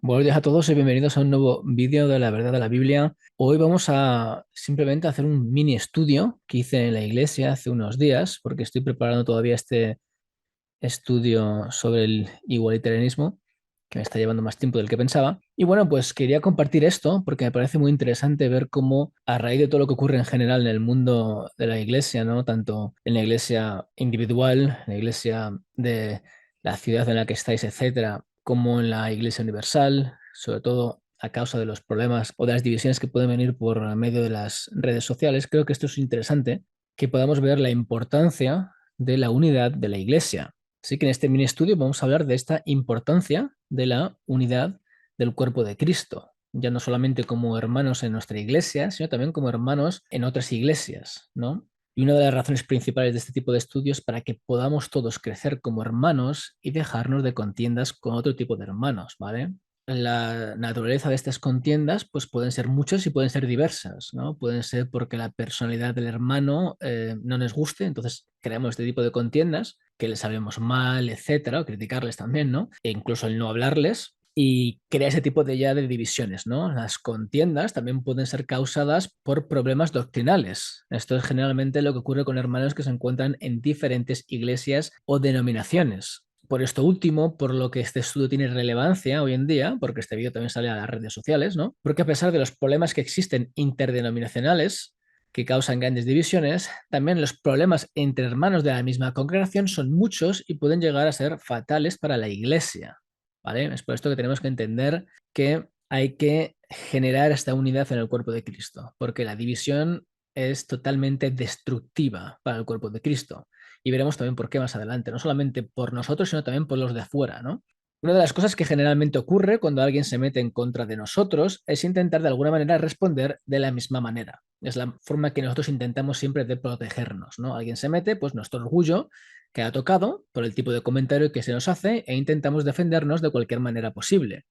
Buenos días a todos y bienvenidos a un nuevo vídeo de la verdad de la Biblia. Hoy vamos a simplemente hacer un mini estudio que hice en la iglesia hace unos días, porque estoy preparando todavía este estudio sobre el igualitarianismo, que me está llevando más tiempo del que pensaba. Y bueno, pues quería compartir esto porque me parece muy interesante ver cómo a raíz de todo lo que ocurre en general en el mundo de la iglesia, ¿no? Tanto en la iglesia individual, en la iglesia de la ciudad en la que estáis, etcétera, como en la iglesia universal, sobre todo a causa de los problemas o de las divisiones que pueden venir por medio de las redes sociales, creo que esto es interesante, que podamos ver la importancia de la unidad de la iglesia. Así que en este mini estudio vamos a hablar de esta importancia de la unidad del cuerpo de Cristo, ya no solamente como hermanos en nuestra iglesia, sino también como hermanos en otras iglesias, ¿no? Y una de las razones principales de este tipo de estudios es para que podamos todos crecer como hermanos y dejarnos de contiendas con otro tipo de hermanos, ¿vale? La naturaleza de estas contiendas pues pueden ser muchas y pueden ser diversas, ¿no? Pueden ser porque la personalidad del hermano no nos guste, entonces creamos este tipo de contiendas, que les hablemos mal, etcétera, o criticarles también, ¿no? E incluso el no hablarles y crea ese tipo de ya de divisiones, ¿no? Las contiendas también pueden ser causadas por problemas doctrinales. Esto es generalmente lo que ocurre con hermanos que se encuentran en diferentes iglesias o denominaciones. Por esto último, por lo que este estudio tiene relevancia hoy en día, porque este vídeo también sale a las redes sociales, ¿no? Porque a pesar de los problemas que existen interdenominacionales, que causan grandes divisiones, también los problemas entre hermanos de la misma congregación son muchos y pueden llegar a ser fatales para la iglesia, ¿vale? Es por esto que tenemos que entender que hay que generar esta unidad en el cuerpo de Cristo, porque la división es totalmente destructiva para el cuerpo de Cristo. Y veremos también por qué más adelante, no solamente por nosotros, sino también por los de afuera, ¿no? Una de las cosas que generalmente ocurre cuando alguien se mete en contra de nosotros es intentar de alguna manera responder de la misma manera. Es la forma que nosotros intentamos siempre de protegernos, ¿no? Alguien se mete, pues nuestro orgullo que ha tocado por el tipo de comentario que se nos hace e intentamos defendernos de cualquier manera posible.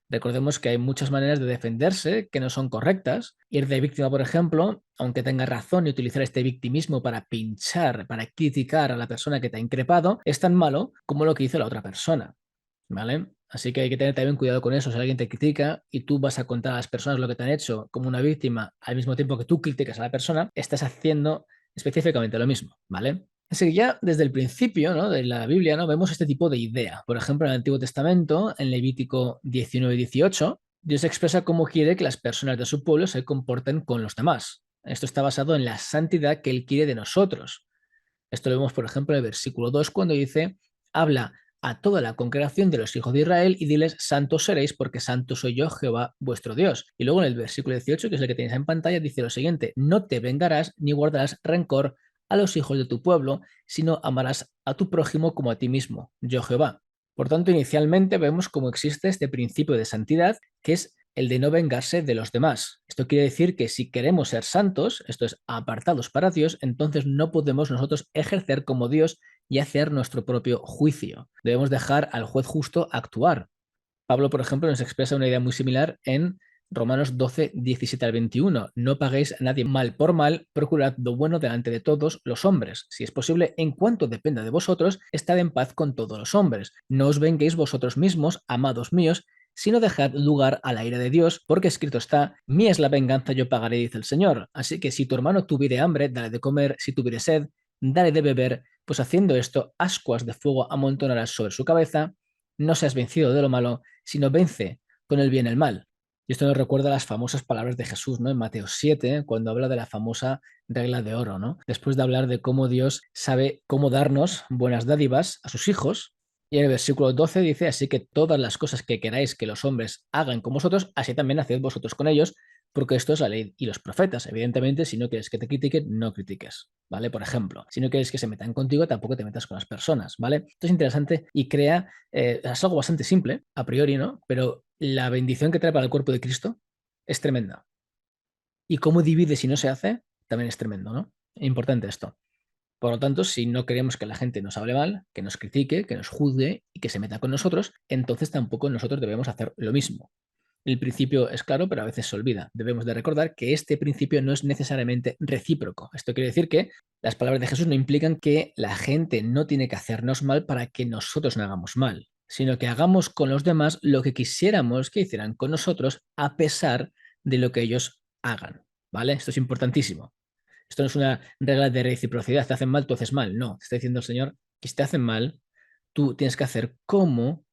Recordemos que hay muchas maneras de defenderse que no son correctas. Ir de víctima, por ejemplo, aunque tenga razón y utilizar este victimismo para pinchar, para criticar a la persona que te ha increpado, es tan malo como lo que hizo la otra persona, ¿vale? Así que hay que tener también cuidado con eso. Si alguien te critica y tú vas a contar a las personas lo que te han hecho como una víctima al mismo tiempo que tú criticas a la persona, estás haciendo específicamente lo mismo, ¿vale? Así que ya desde el principio, ¿no? De la Biblia, ¿no? Vemos este tipo de idea. Por ejemplo, en el Antiguo Testamento, en Levítico 19-18, Dios expresa cómo quiere que las personas de su pueblo se comporten con los demás. Esto está basado en la santidad que Él quiere de nosotros. Esto lo vemos, por ejemplo, en el versículo 2 cuando dice, habla a toda la congregación de los hijos de Israel y diles, santos seréis porque santo soy yo, Jehová, vuestro Dios. Y luego en el versículo 18, que es el que tenéis en pantalla, dice lo siguiente, no te vengarás ni guardarás rencor a los hijos de tu pueblo, sino amarás a tu prójimo como a ti mismo, yo Jehová. Por tanto, inicialmente vemos cómo existe este principio de santidad, que es el de no vengarse de los demás. Esto quiere decir que si queremos ser santos, esto es, apartados para Dios, entonces no podemos nosotros ejercer como Dios y hacer nuestro propio juicio. Debemos dejar al juez justo actuar. Pablo, por ejemplo, nos expresa una idea muy similar en Romanos 12, 17 al 21. No paguéis a nadie mal por mal, procurad lo bueno delante de todos los hombres. Si es posible, en cuanto dependa de vosotros, estad en paz con todos los hombres. No os venguéis vosotros mismos, amados míos, sino dejad lugar a la ira de Dios, porque escrito está, mía es la venganza, yo pagaré, dice el Señor. Así que si tu hermano tuviere hambre, dale de comer, si tuviere sed, dale de beber, pues haciendo esto, ascuas de fuego amontonarás sobre su cabeza, no seas vencido de lo malo, sino vence con el bien el mal. Y esto nos recuerda las famosas palabras de Jesús, ¿no? En Mateo 7, cuando habla de la famosa regla de oro, ¿no? Después de hablar de cómo Dios sabe cómo darnos buenas dádivas a sus hijos, y en el versículo 12 dice, así que todas las cosas que queráis que los hombres hagan con vosotros, así también haced vosotros con ellos, porque esto es la ley y los profetas. Evidentemente, si no quieres que te critiquen, no critiques, ¿vale? Por ejemplo, si no quieres que se metan contigo, tampoco te metas con las personas, ¿vale? Esto es interesante y crea, es algo bastante simple, a priori, ¿no? Pero la bendición que trae para el cuerpo de Cristo es tremenda. Y cómo divide si no se hace, también es tremendo, ¿no? Importante esto. Por lo tanto, si no queremos que la gente nos hable mal, que nos critique, que nos juzgue y que se meta con nosotros, entonces tampoco nosotros debemos hacer lo mismo. El principio es claro, pero a veces se olvida. Debemos de recordar que este principio no es necesariamente recíproco. Esto quiere decir que las palabras de Jesús no implican que la gente no tiene que hacernos mal para que nosotros no hagamos mal. sino que hagamos con los demás lo que quisiéramos que hicieran con nosotros a pesar de lo que ellos hagan, ¿vale? Esto es importantísimo. Esto no es una regla de reciprocidad, te hacen mal, tú haces mal. No, te está diciendo el Señor que si te hacen mal, tú tienes que hacer como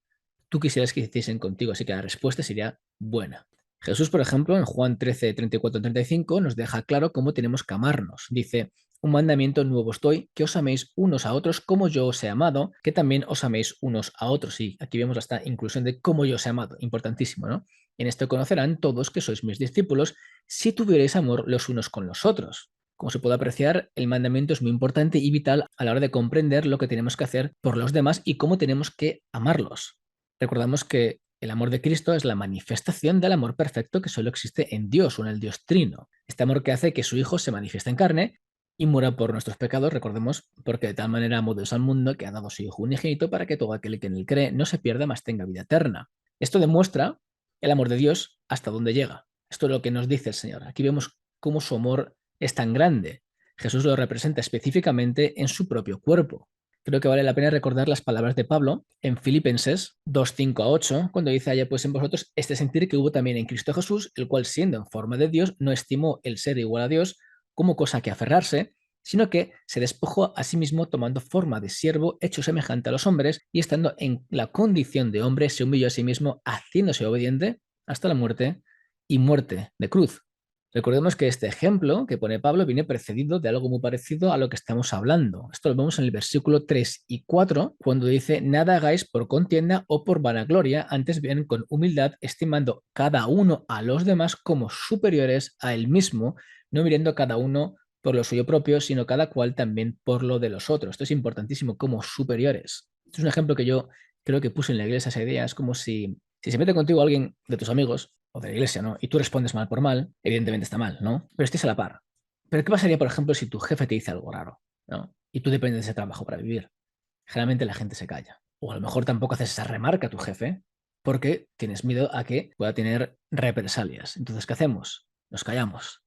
tú quisieras que hiciesen contigo. Así que la respuesta sería buena. Jesús, por ejemplo, en Juan 13, 34, 35, nos deja claro cómo tenemos que amarnos. Dice, un mandamiento nuevo os doy, que os améis unos a otros como yo os he amado, que también os améis unos a otros. Y aquí vemos esta inclusión de cómo yo os he amado. Importantísimo, ¿no? En esto conocerán todos que sois mis discípulos si tuvierais amor los unos con los otros. Como se puede apreciar, el mandamiento es muy importante y vital a la hora de comprender lo que tenemos que hacer por los demás y cómo tenemos que amarlos. Recordamos que el amor de Cristo es la manifestación del amor perfecto que solo existe en Dios o en el Dios Trino. Este amor que hace que su Hijo se manifieste en carne y muera por nuestros pecados, recordemos, porque de tal manera amó Dios al mundo que ha dado a su Hijo unigénito para que todo aquel que en él cree no se pierda, mas tenga vida eterna. Esto demuestra el amor de Dios hasta dónde llega. Esto es lo que nos dice el Señor. Aquí vemos cómo su amor es tan grande. Jesús lo representa específicamente en su propio cuerpo. Creo que vale la pena recordar las palabras de Pablo en Filipenses 2, 5 a 8, cuando dice: haya pues en vosotros este sentir que hubo también en Cristo Jesús, el cual siendo en forma de Dios, no estimó el ser igual a Dios como cosa que aferrarse, sino que se despojó a sí mismo tomando forma de siervo, hecho semejante a los hombres, y estando en la condición de hombre, se humilló a sí mismo, haciéndose obediente hasta la muerte y muerte de cruz. Recordemos que este ejemplo que pone Pablo viene precedido de algo muy parecido a lo que estamos hablando. Esto lo vemos en el versículo 3 y 4, cuando dice, nada hagáis por contienda o por vanagloria, antes bien con humildad, estimando cada uno a los demás como superiores a él mismo, no mirando cada uno por lo suyo propio, sino cada cual también por lo de los otros. Esto es importantísimo, como superiores. Esto es un ejemplo que yo creo que puse en la iglesia, esa idea. Es como si se mete contigo alguien de tus amigos o de la iglesia, ¿no? Y tú respondes mal por mal, evidentemente está mal, ¿no? Pero estés a la par. Pero ¿qué pasaría, por ejemplo, si tu jefe te dice algo raro, ¿no? Y tú dependes de ese trabajo para vivir? Generalmente la gente se calla. O a lo mejor tampoco haces esa remarca a tu jefe porque tienes miedo a que pueda tener represalias. Entonces, ¿qué hacemos? Nos callamos.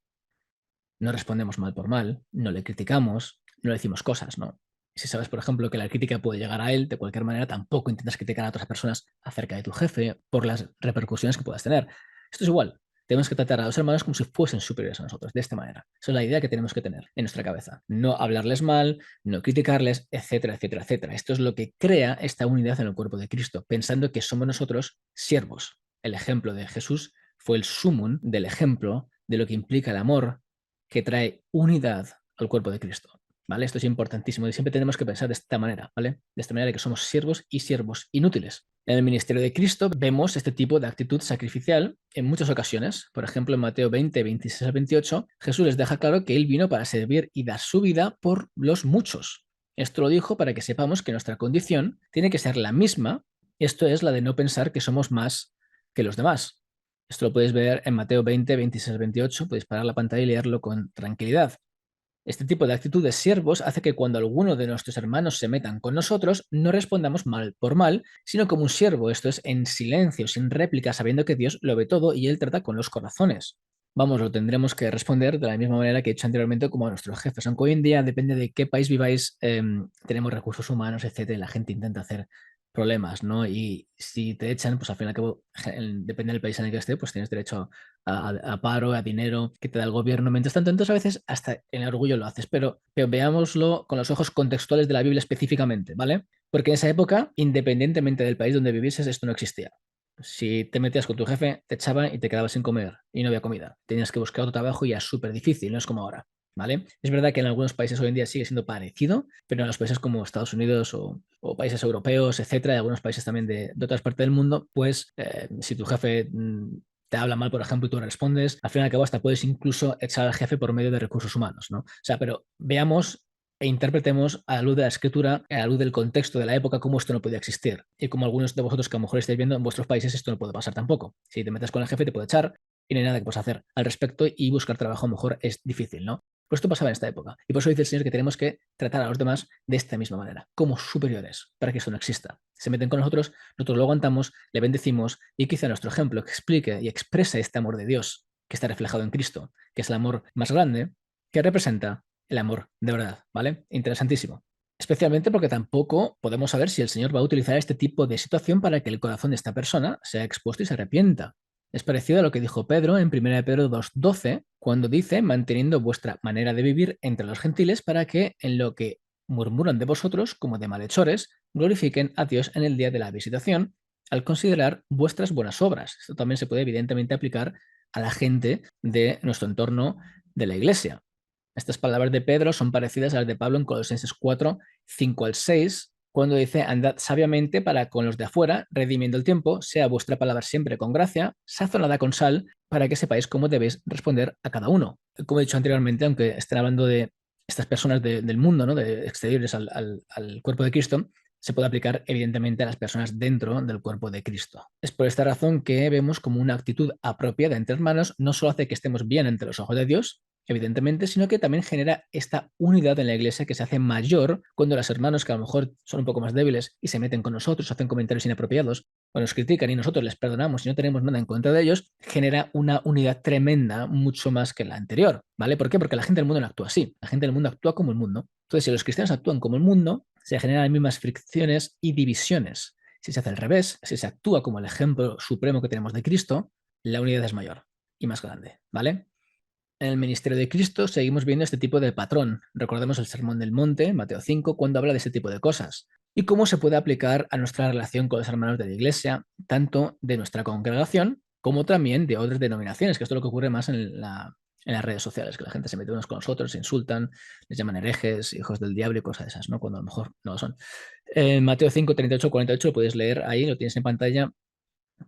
No respondemos mal por mal, no le criticamos, no le decimos cosas, ¿no? Si sabes, por ejemplo, que la crítica puede llegar a él, de cualquier manera, tampoco intentas criticar a otras personas acerca de tu jefe por las repercusiones que puedas tener. Esto es igual. Tenemos que tratar a los hermanos como si fuesen superiores a nosotros, de esta manera. Esa es la idea que tenemos que tener en nuestra cabeza. No hablarles mal, no criticarles, etcétera, etcétera, etcétera. Esto es lo que crea esta unidad en el cuerpo de Cristo, pensando que somos nosotros siervos. El ejemplo de Jesús fue el sumum del ejemplo de lo que implica el amor que trae unidad al cuerpo de Cristo. ¿Vale? Esto es importantísimo y siempre tenemos que pensar de esta manera, ¿vale? De esta manera que somos siervos y siervos inútiles. En el ministerio de Cristo vemos este tipo de actitud sacrificial en muchas ocasiones. Por ejemplo, en Mateo 20, 26 al 28, Jesús les deja claro que Él vino para servir y dar su vida por los muchos. Esto lo dijo para que sepamos que nuestra condición tiene que ser la misma. Esto es la de no pensar que somos más que los demás. Esto lo podéis ver en Mateo 20, 26 al 28. Podéis parar la pantalla y leerlo con tranquilidad. Este tipo de actitud de siervos hace que cuando alguno de nuestros hermanos se metan con nosotros, no respondamos mal por mal, sino como un siervo, esto es, en silencio, sin réplica, sabiendo que Dios lo ve todo y Él trata con los corazones. Vamos, lo tendremos que responder de la misma manera que he hecho anteriormente como a nuestros jefes, aunque hoy en día, depende de qué país viváis, tenemos recursos humanos, etcétera, y la gente intenta hacer problemas, ¿no? Y si te echan, pues al fin y al cabo, depende del país en el que esté, pues tienes derecho a paro, a dinero que te da el gobierno. Mientras tanto, entonces a veces hasta en el orgullo lo haces, pero veámoslo con los ojos contextuales de la Biblia específicamente, ¿vale? Porque en esa época, independientemente del país donde vivieses, esto no existía. Si te metías con tu jefe, te echaban y te quedabas sin comer y no había comida. Tenías que buscar otro trabajo y ya es súper difícil, no es como ahora. ¿Vale? Es verdad que en algunos países hoy en día sigue siendo parecido, pero en los países como Estados Unidos o países europeos, etcétera, y algunos países también de otras partes del mundo, pues si tu jefe te habla mal, por ejemplo, y tú respondes, al fin y al cabo hasta puedes incluso echar al jefe por medio de recursos humanos, ¿no? O sea, pero veamos e interpretemos a la luz de la escritura, a la luz del contexto de la época, cómo esto no podía existir. Y como algunos de vosotros que a lo mejor estáis viendo en vuestros países, esto no puede pasar tampoco. Si te metes con el jefe, te puede echar y no hay nada que puedas hacer al respecto y buscar trabajo a lo mejor es difícil, ¿no? Pues esto pasaba en esta época. Y por eso dice el Señor que tenemos que tratar a los demás de esta misma manera, como superiores, para que eso no exista. Se meten con nosotros lo aguantamos, le bendecimos y quizá nuestro ejemplo que explique y exprese este amor de Dios que está reflejado en Cristo, que es el amor más grande, que representa el amor de verdad, ¿vale? Interesantísimo. Especialmente porque tampoco podemos saber si el Señor va a utilizar este tipo de situación para que el corazón de esta persona sea expuesto y se arrepienta. Es parecido a lo que dijo Pedro en 1 Pedro 2:12, cuando dice, manteniendo vuestra manera de vivir entre los gentiles para que en lo que murmuran de vosotros como de malhechores, glorifiquen a Dios en el día de la visitación, al considerar vuestras buenas obras. Esto también se puede evidentemente aplicar a la gente de nuestro entorno de la iglesia. Estas palabras de Pedro son parecidas a las de Pablo en Colosenses 4, 5 al 6, cuando dice, andad sabiamente para con los de afuera, redimiendo el tiempo, sea vuestra palabra siempre con gracia, sazonada con sal, para que sepáis cómo debéis responder a cada uno. Como he dicho anteriormente, aunque estén hablando de estas personas del mundo, ¿no? De exteriores al cuerpo de Cristo, se puede aplicar evidentemente a las personas dentro del cuerpo de Cristo. Es por esta razón que vemos como una actitud apropiada entre hermanos no solo hace que estemos bien ante los ojos de Dios, evidentemente, sino que también genera esta unidad en la iglesia que se hace mayor cuando los hermanos que a lo mejor son un poco más débiles y se meten con nosotros, hacen comentarios inapropiados o nos critican y nosotros les perdonamos y no tenemos nada en contra de ellos, genera una unidad tremenda mucho más que la anterior, ¿vale? ¿Por qué? Porque la gente del mundo no actúa así, la gente del mundo actúa como el mundo. Entonces, si los cristianos actúan como el mundo, se generan las mismas fricciones y divisiones. Si se hace al revés, si se actúa como el ejemplo supremo que tenemos de Cristo, la unidad es mayor y más grande, ¿vale? En el ministerio de Cristo seguimos viendo este tipo de patrón. Recordemos el Sermón del Monte, Mateo 5, cuando habla de este tipo de cosas. Y cómo se puede aplicar a nuestra relación con los hermanos de la Iglesia, tanto de nuestra congregación como también de otras denominaciones, que esto es lo que ocurre más en las redes sociales, que la gente se mete unos con los otros, se insultan, les llaman herejes, hijos del diablo y cosas de esas, ¿no? Cuando a lo mejor no lo son. En Mateo 5, 38, 48 lo puedes leer ahí, lo tienes en pantalla,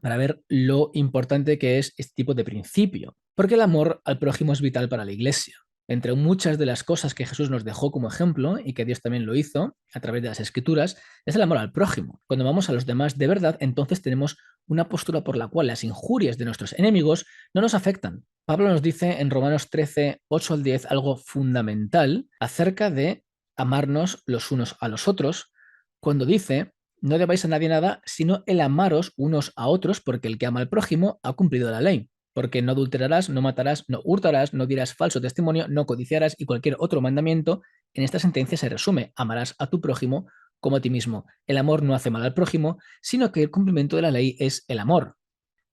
para ver lo importante que es este tipo de principio. Porque el amor al prójimo es vital para la Iglesia. Entre muchas de las cosas que Jesús nos dejó como ejemplo y que Dios también lo hizo a través de las Escrituras, es el amor al prójimo. Cuando vamos a los demás de verdad, entonces tenemos una postura por la cual las injurias de nuestros enemigos no nos afectan. Pablo nos dice en Romanos 13, 8 al 10 algo fundamental acerca de amarnos los unos a los otros, cuando dice no debáis a nadie nada, sino el amaros unos a otros, porque el que ama al prójimo ha cumplido la ley. Porque no adulterarás, no matarás, no hurtarás, no dirás falso testimonio, no codiciarás y cualquier otro mandamiento. En esta sentencia se resume, amarás a tu prójimo como a ti mismo. El amor no hace mal al prójimo, sino que el cumplimiento de la ley es el amor.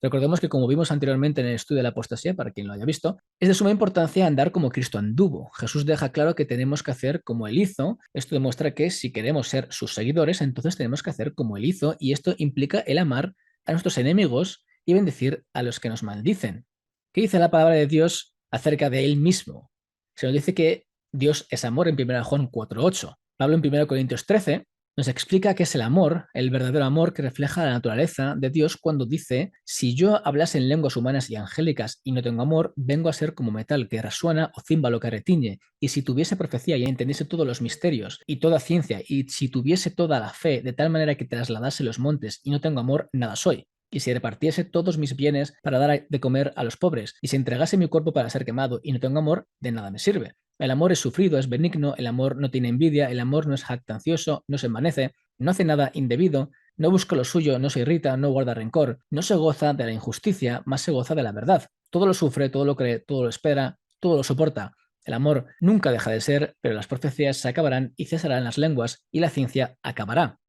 Recordemos que, como vimos anteriormente en el estudio de la apostasía, para quien lo haya visto, es de suma importancia andar como Cristo anduvo. Jesús deja claro que tenemos que hacer como Él hizo. Esto demuestra que si queremos ser sus seguidores, entonces tenemos que hacer como Él hizo, y esto implica el amar a nuestros enemigos y bendecir a los que nos maldicen. ¿Qué dice la palabra de Dios acerca de Él mismo? Se nos dice que Dios es amor en 1 Juan 4:8. Pablo en 1 Corintios 13 nos explica qué es el amor, el verdadero amor que refleja la naturaleza de Dios cuando dice, si yo hablase en lenguas humanas y angélicas y no tengo amor, vengo a ser como metal que resuena o címbalo que retiñe, y si tuviese profecía y entendiese todos los misterios y toda ciencia, y si tuviese toda la fe de tal manera que trasladase los montes y no tengo amor, nada soy. Y si repartiese todos mis bienes para dar de comer a los pobres, y si entregase mi cuerpo para ser quemado y no tengo amor, de nada me sirve. El amor es sufrido, es benigno, el amor no tiene envidia, el amor no es jactancioso, no se envanece, no hace nada indebido, no busca lo suyo, no se irrita, no guarda rencor, no se goza de la injusticia, más se goza de la verdad. Todo lo sufre, todo lo cree, todo lo espera, todo lo soporta. El amor nunca deja de ser, pero las profecías se acabarán y cesarán las lenguas, y la ciencia acabará.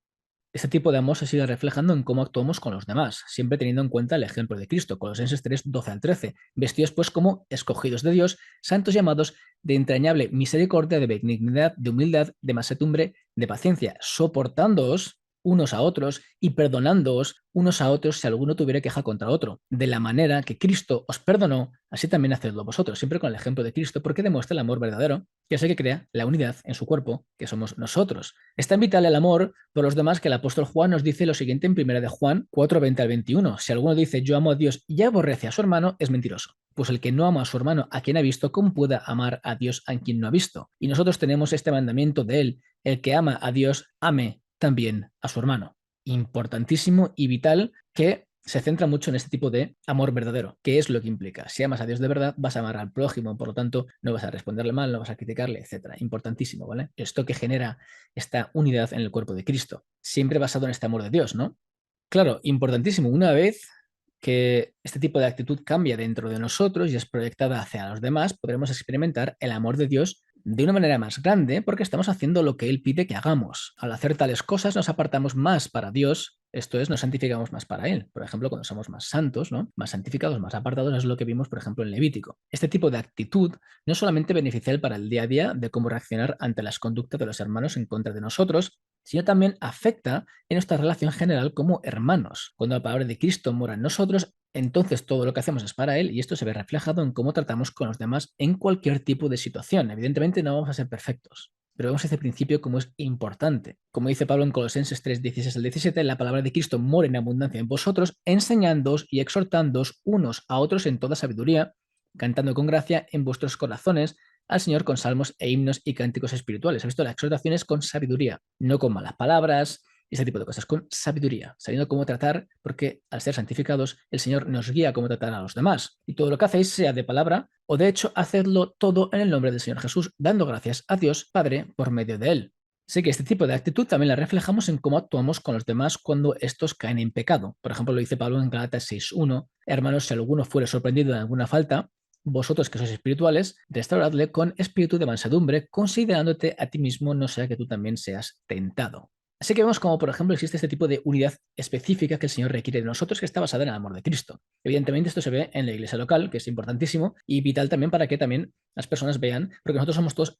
Este tipo de amor se sigue reflejando en cómo actuamos con los demás, siempre teniendo en cuenta el ejemplo de Cristo, Colosenses 3, 12 al 13, vestidos pues como escogidos de Dios, santos llamados de entrañable misericordia, de benignidad, de humildad, de mansedumbre, de paciencia, soportándoos unos a otros y perdonándoos unos a otros si alguno tuviera queja contra otro. De la manera que Cristo os perdonó, así también hacedlo vosotros, siempre con el ejemplo de Cristo, porque demuestra el amor verdadero, que es el que crea la unidad en su cuerpo, que somos nosotros. Es tan vital el amor por los demás que el apóstol Juan nos dice lo siguiente en 1 de Juan 4, 20 al 21. Si alguno dice yo amo a Dios y aborrece a su hermano, es mentiroso. Pues el que no ama a su hermano a quien ha visto, ¿cómo puede amar a Dios a quien no ha visto? Y nosotros tenemos este mandamiento de él, el que ama a Dios, ame también a su hermano. Importantísimo y vital que se centra mucho en este tipo de amor verdadero, que es lo que implica. Si amas a Dios de verdad, vas a amar al prójimo, por lo tanto, no vas a responderle mal, no vas a criticarle, etcétera. Importantísimo, ¿vale? Esto que genera esta unidad en el cuerpo de Cristo, siempre basado en este amor de Dios, ¿no? Claro, importantísimo. Una vez que este tipo de actitud cambia dentro de nosotros y es proyectada hacia los demás, podremos experimentar el amor de Dios de una manera más grande porque estamos haciendo lo que Él pide que hagamos. Al hacer tales cosas nos apartamos más para Dios, esto es, nos santificamos más para Él. Por ejemplo, cuando somos más santos, ¿no? Más santificados, más apartados, es lo que vimos, por ejemplo, en Levítico. Este tipo de actitud no es solamente beneficial para el día a día de cómo reaccionar ante las conductas de los hermanos en contra de nosotros, sino también afecta en nuestra relación general como hermanos. Cuando la palabra de Cristo mora en nosotros, entonces todo lo que hacemos es para Él y esto se ve reflejado en cómo tratamos con los demás en cualquier tipo de situación. Evidentemente no vamos a ser perfectos, pero vemos este principio como es importante. Como dice Pablo en Colosenses 3, 16 al 17, la palabra de Cristo mora en abundancia en vosotros, enseñándoos y exhortándoos unos a otros en toda sabiduría, cantando con gracia en vuestros corazones al Señor con salmos e himnos y cánticos espirituales. ¿Has visto? La exhortación es con sabiduría, no con malas palabras, ese tipo de cosas, con sabiduría, sabiendo cómo tratar, porque al ser santificados, el Señor nos guía a cómo tratar a los demás. Y todo lo que hacéis, sea de palabra o de hecho, hacedlo todo en el nombre del Señor Jesús, dando gracias a Dios Padre por medio de Él. Sé que este tipo de actitud también la reflejamos en cómo actuamos con los demás cuando estos caen en pecado. Por ejemplo, lo dice Pablo en Gálatas 6:1, hermanos, si alguno fuere sorprendido en alguna falta, vosotros que sois espirituales, restauradle con espíritu de mansedumbre, considerándote a ti mismo, no sea que tú también seas tentado. Así que vemos como, por ejemplo, existe este tipo de unidad específica que el Señor requiere de nosotros, que está basada en el amor de Cristo. Evidentemente, esto se ve en la iglesia local, que es importantísimo y vital también para que también las personas vean, porque nosotros somos todos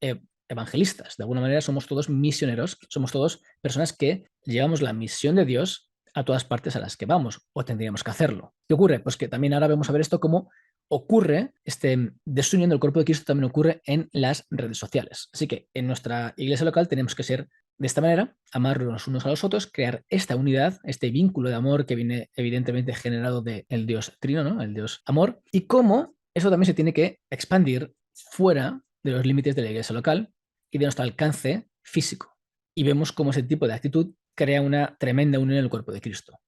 evangelistas, de alguna manera somos todos misioneros, somos todos personas que llevamos la misión de Dios a todas partes a las que vamos, o tendríamos que hacerlo. ¿Qué ocurre? Pues que también ahora vamos a ver esto como ocurre, este desunión del cuerpo de Cristo también ocurre en las redes sociales. Así que en nuestra iglesia local tenemos que ser de esta manera, amarnos los unos a los otros, crear esta unidad, este vínculo de amor que viene evidentemente generado del Dios Trino, ¿no? El Dios amor, y cómo eso también se tiene que expandir fuera de los límites de la iglesia local y de nuestro alcance físico. Y vemos cómo ese tipo de actitud crea una tremenda unión en el cuerpo de Cristo.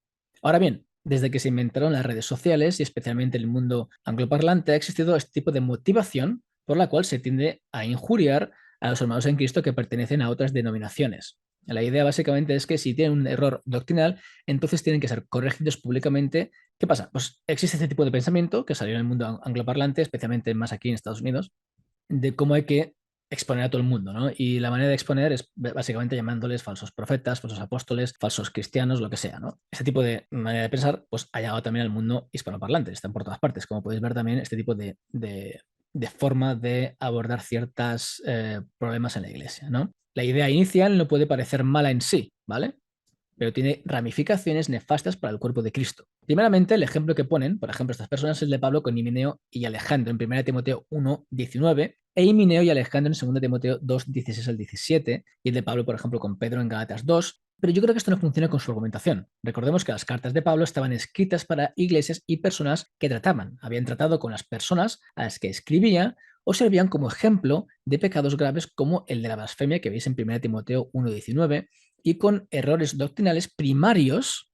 Ahora bien, desde que se inventaron las redes sociales y especialmente en el mundo angloparlante, ha existido este tipo de motivación por la cual se tiende a injuriar a los hermanos en Cristo que pertenecen a otras denominaciones. La idea básicamente es que si tienen un error doctrinal, entonces tienen que ser corregidos públicamente. ¿Qué pasa? Pues existe este tipo de pensamiento que salió en el mundo angloparlante, especialmente más aquí en Estados Unidos, de cómo hay que exponer a todo el mundo, ¿no? Y la manera de exponer es básicamente llamándoles falsos profetas, falsos apóstoles, falsos cristianos, lo que sea, ¿no? Este tipo de manera de pensar, pues ha llegado también al mundo hispanoparlante, están por todas partes. Como podéis ver también, este tipo de forma de abordar ciertos problemas en la iglesia, ¿no? La idea inicial no puede parecer mala en sí, ¿vale? Pero tiene ramificaciones nefastas para el cuerpo de Cristo. Primeramente, el ejemplo que ponen, por ejemplo, estas personas es el de Pablo con Himeneo y Alejandro en 1 Timoteo 1:19 e Himeneo y Alejandro en 2 Timoteo 2:16 al 17 y el de Pablo, por ejemplo, con Pedro en Gálatas 2. Pero yo creo que esto no funciona con su argumentación. Recordemos que las cartas de Pablo estaban escritas para iglesias y personas que trataban, habían tratado con las personas a las que escribía o servían como ejemplo de pecados graves como el de la blasfemia que veis en 1 Timoteo 1:19 y con errores doctrinales primarios,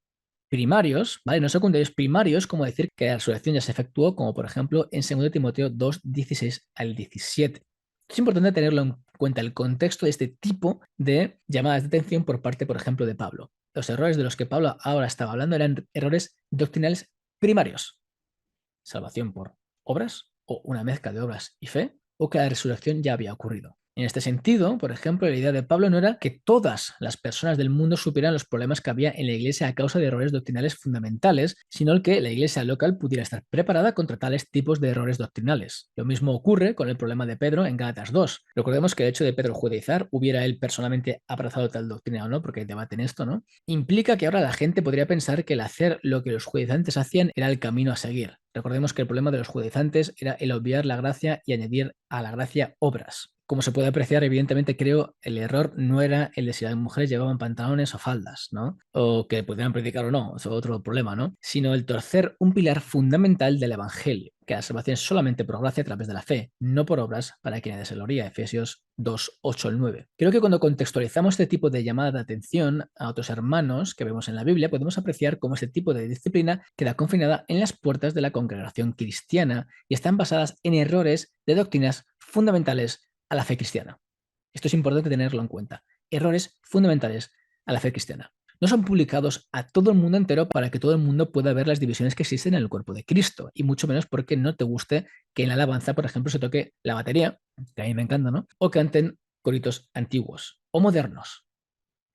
¿vale? No secundarios, primarios, como decir que la resurrección ya se efectuó, como por ejemplo en 2 Timoteo 2:16 al 17. Es importante tenerlo en cuenta el contexto de este tipo de llamadas de atención por parte, por ejemplo, de Pablo. Los errores de los que Pablo ahora estaba hablando eran errores doctrinales primarios. Salvación por obras o una mezcla de obras y fe, o que la resurrección ya había ocurrido. En este sentido, por ejemplo, la idea de Pablo no era que todas las personas del mundo supieran los problemas que había en la iglesia a causa de errores doctrinales fundamentales, sino el que la iglesia local pudiera estar preparada contra tales tipos de errores doctrinales. Lo mismo ocurre con el problema de Pedro en Gálatas 2. Recordemos que el hecho de Pedro judaizar, hubiera él personalmente abrazado tal doctrina o no, porque hay debate en esto, ¿no? Implica que ahora la gente podría pensar que el hacer lo que los judaizantes hacían era el camino a seguir. Recordemos que el problema de los judaizantes era el obviar la gracia y añadir a la gracia obras. Como se puede apreciar, evidentemente creo el error no era el de si las mujeres llevaban pantalones o faldas, ¿no? O que pudieran predicar o no, eso es otro problema, ¿no? Sino el torcer un pilar fundamental del evangelio, que la salvación es solamente por gracia a través de la fe, no por obras para que nadie se gloríe. Efesios 2:8 al 9. Creo que cuando contextualizamos este tipo de llamada de atención a otros hermanos que vemos en la Biblia, podemos apreciar cómo este tipo de disciplina queda confinada en las puertas de la congregación cristiana y están basadas en errores de doctrinas fundamentales a la fe cristiana. Esto es importante tenerlo en cuenta. Errores fundamentales a la fe cristiana. No son publicados a todo el mundo entero para que todo el mundo pueda ver las divisiones que existen en el cuerpo de Cristo, y mucho menos porque no te guste que en la alabanza, por ejemplo, se toque la batería, que a mí me encanta, ¿no? O canten coritos antiguos o modernos.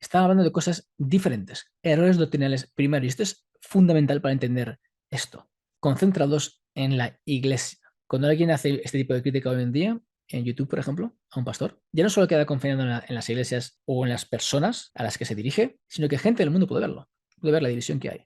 Están hablando de cosas diferentes, errores doctrinales primarios. Esto es fundamental para entender esto. Concentrados en la iglesia. Cuando alguien hace este tipo de crítica hoy en día, en YouTube, por ejemplo, a un pastor, ya no solo queda confiando en las iglesias o en las personas a las que se dirige, sino que gente del mundo puede verlo, puede ver la división que hay.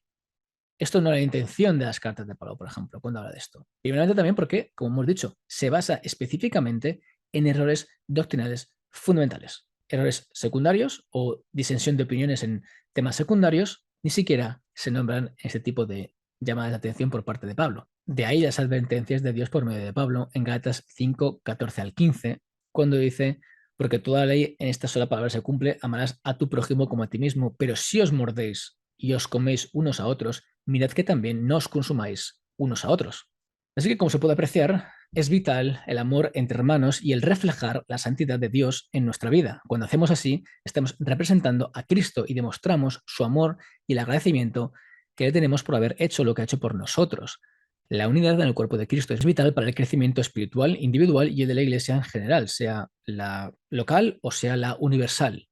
Esto no es la intención de las cartas de Pablo, por ejemplo, cuando habla de esto. Primeramente también porque, como hemos dicho, se basa específicamente en errores doctrinales fundamentales. Errores secundarios o disensión de opiniones en temas secundarios ni siquiera se nombran en este tipo de llamadas de atención por parte de Pablo. De ahí las advertencias de Dios por medio de Pablo en Gálatas 5, 14 al 15, cuando dice, porque toda ley en esta sola palabra se cumple, amarás a tu prójimo como a ti mismo, pero si os mordéis y os coméis unos a otros, mirad que también no os consumáis unos a otros. Así que, como se puede apreciar, es vital el amor entre hermanos y el reflejar la santidad de Dios en nuestra vida. Cuando hacemos así, estamos representando a Cristo y demostramos su amor y el agradecimiento que le tenemos por haber hecho lo que ha hecho por nosotros. La unidad en el cuerpo de Cristo es vital para el crecimiento espiritual, individual y el de la Iglesia en general, sea la local o sea la universal.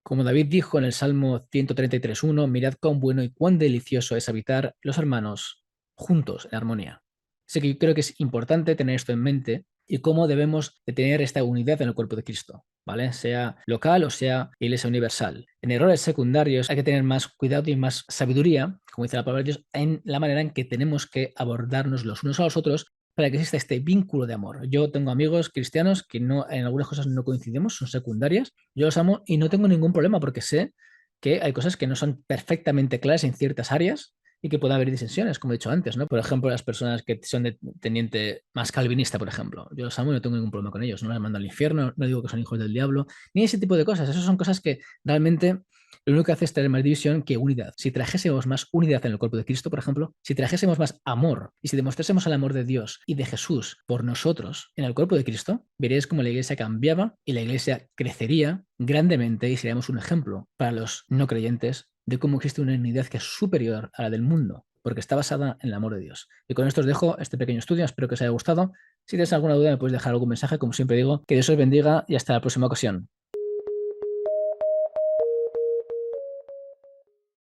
Como David dijo en el Salmo 133.1, mirad cuán bueno y cuán delicioso es habitar los hermanos juntos en armonía. Así que yo creo que es importante tener esto en mente y cómo debemos de tener esta unidad en el cuerpo de Cristo, ¿vale? Sea local o sea iglesia universal. En errores secundarios hay que tener más cuidado y más sabiduría, como dice la palabra de Dios, en la manera en que tenemos que abordarnos los unos a los otros para que exista este vínculo de amor. Yo tengo amigos cristianos que no, en algunas cosas no coincidimos, son secundarias, yo los amo y no tengo ningún problema porque sé que hay cosas que no son perfectamente claras en ciertas áreas y que puede haber disensiones, como he dicho antes, ¿no? Por ejemplo, las personas que son de tendiente más calvinista, por ejemplo. Yo los amo y no tengo ningún problema con ellos. No les mando al infierno, no digo que son hijos del diablo, ni ese tipo de cosas. Esas son cosas que realmente lo único que hace es tener más división que unidad. Si trajésemos más unidad en el cuerpo de Cristo, por ejemplo, si trajésemos más amor y si demostrásemos el amor de Dios y de Jesús por nosotros en el cuerpo de Cristo, veréis cómo la iglesia cambiaba y la iglesia crecería grandemente y seríamos un ejemplo para los no creyentes de cómo existe una unidad que es superior a la del mundo, porque está basada en el amor de Dios. Y con esto os dejo este pequeño estudio, espero que os haya gustado. Si tienes alguna duda me puedes dejar algún mensaje, como siempre digo, que Dios os bendiga y hasta la próxima ocasión.